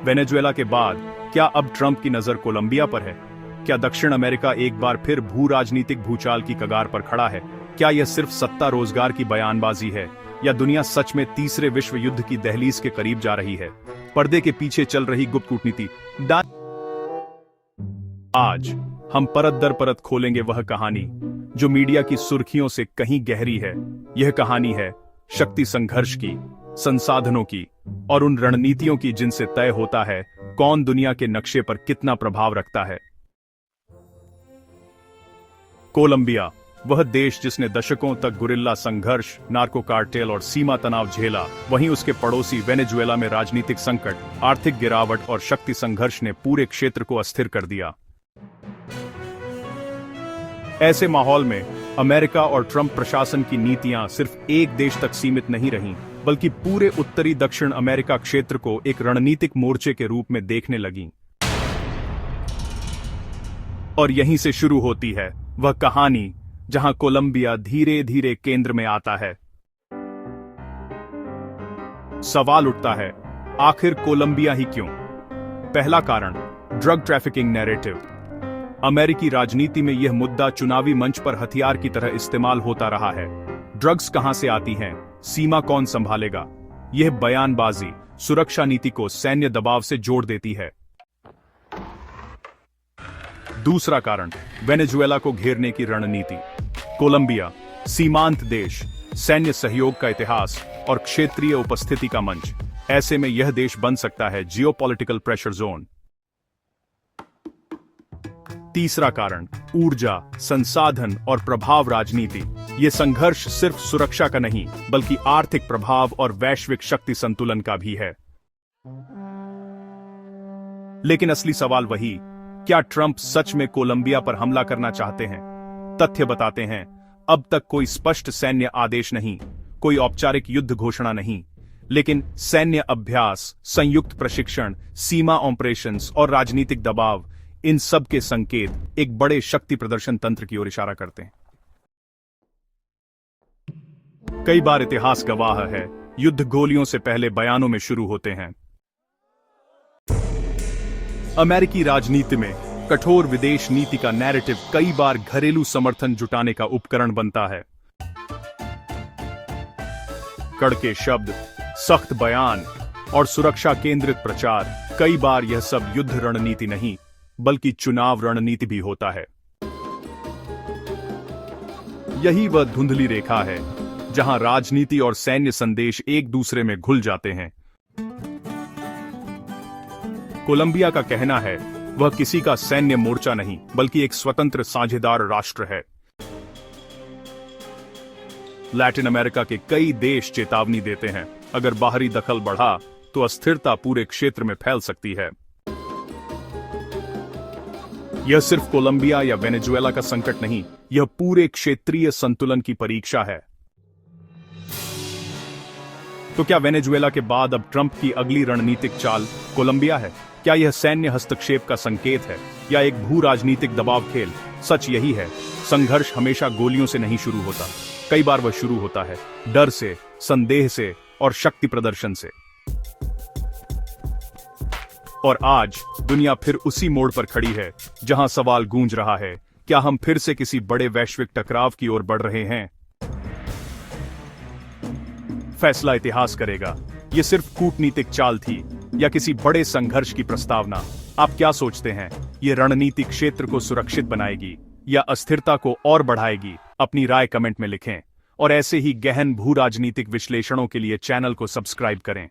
Venezuela के बाद क्या अब ट्रंप की नजर कोलंबिया पर है? क्या दक्षिण अमेरिका एक बार फिर भू राजनीतिक भूचाल की कगार पर खड़ा है? क्या यह सिर्फ सत्ता रोजगार की बयानबाजी है या दुनिया सच में तीसरे विश्व युद्ध की दहलीज के करीब जा रही है? पर्दे के पीछे चल रही गुप्त कूटनीति। आज हम परत दर परत खोलेंगे वह कहानी जो मीडिया की सुर्खियों से कहीं गहरी है। यह कहानी है शक्ति संघर्ष की, संसाधनों की और उन रणनीतियों की जिनसे तय होता है कौन दुनिया के नक्शे पर कितना प्रभाव रखता है। कोलंबिया, वह देश जिसने दशकों तक गुरिल्ला संघर्ष, नार्को कार्टेल और सीमा तनाव झेला, वहीं उसके पड़ोसी वेनेजुएला में राजनीतिक संकट, आर्थिक गिरावट और शक्ति संघर्ष ने पूरे क्षेत्र को अस्थिर कर दिया। ऐसे माहौल में अमेरिका और ट्रंप प्रशासन की नीतियां सिर्फ एक देश तक सीमित नहीं रहीं, बल्कि पूरे उत्तरी दक्षिण अमेरिका क्षेत्र को एक रणनीतिक मोर्चे के रूप में देखने लगीं। और यहीं से शुरू होती है वह कहानी जहां कोलंबिया धीरे धीरे केंद्र में आता है। सवाल उठता है, आखिर कोलंबिया ही क्यों? पहला कारण, ड्रग ट्रैफिकिंग नैरेटिव। अमेरिकी राजनीति में यह मुद्दा चुनावी मंच पर हथियार की तरह इस्तेमाल होता रहा है। ड्रग्स कहां से आती हैं? सीमा कौन संभालेगा? यह बयानबाजी सुरक्षा नीति को सैन्य दबाव से जोड़ देती है। दूसरा कारण, वेनेजुएला को घेरने की रणनीति। कोलंबिया, सीमांत देश, सैन्य सहयोग का इतिहास और क्षेत्रीय उपस्थिति का मंच। ऐसे में यह देश बन सकता है जियोपॉलिटिकल प्रेशर जोन। तीसरा कारण, ऊर्जा, संसाधन और प्रभाव राजनीति। यह संघर्ष सिर्फ सुरक्षा का नहीं, बल्कि आर्थिक प्रभाव और वैश्विक शक्ति संतुलन का भी है। लेकिन असली सवाल वही, क्या ट्रंप सच में कोलंबिया पर हमला करना चाहते हैं? तथ्य बताते हैं, अब तक कोई स्पष्ट सैन्य आदेश नहीं, कोई औपचारिक युद्ध घोषणा नहीं, लेकिन सैन्य अभ्यास, संयुक्त प्रशिक्षण, सीमा ऑपरेशंस और राजनीतिक दबाव, इन सब के संकेत एक बड़े शक्ति प्रदर्शन तंत्र की ओर इशारा करते हैं। कई बार इतिहास गवाह है, युद्ध गोलियों से पहले बयानों में शुरू होते हैं। अमेरिकी राजनीति में कठोर विदेश नीति का नैरेटिव कई बार घरेलू समर्थन जुटाने का उपकरण बनता है। कड़के शब्द, सख्त बयान और सुरक्षा केंद्रित प्रचार, कई बार यह सब युद्ध रणनीति नहीं, बल्कि चुनाव रणनीति भी होता है। यही वह धुंधली रेखा है जहां राजनीति और सैन्य संदेश एक दूसरे में घुल जाते हैं। कोलंबिया का कहना है वह किसी का सैन्य मोर्चा नहीं, बल्कि एक स्वतंत्र साझेदार राष्ट्र है। लैटिन अमेरिका के कई देश चेतावनी देते हैं, अगर बाहरी दखल बढ़ा तो अस्थिरता पूरे क्षेत्र में फैल सकती है। यह सिर्फ कोलंबिया या वेनेजुएला का संकट नहीं, यह पूरे क्षेत्रीय संतुलन की परीक्षा है। तो क्या वेनेजुएला के बाद अब ट्रंप की अगली रणनीतिक चाल कोलंबिया है? क्या यह सैन्य हस्तक्षेप का संकेत है या एक भू राजनीतिक दबाव खेल? सच यही है, संघर्ष हमेशा गोलियों से नहीं शुरू होता। कई बार वह शुरू होता है डर से, संदेह से और शक्ति प्रदर्शन से। और आज दुनिया फिर उसी मोड़ पर खड़ी है जहां सवाल गूंज रहा है, क्या हम फिर से किसी बड़े वैश्विक टकराव की ओर बढ़ रहे हैं? फैसला इतिहास करेगा, यह सिर्फ कूटनीतिक चाल थी या किसी बड़े संघर्ष की प्रस्तावना? आप क्या सोचते हैं, यह रणनीति क्षेत्र को सुरक्षित बनाएगी या अस्थिरता को और बढ़ाएगी? अपनी राय कमेंट में लिखें और ऐसे ही गहन भू राजनीतिक विश्लेषणों के लिए चैनल को सब्सक्राइब करें।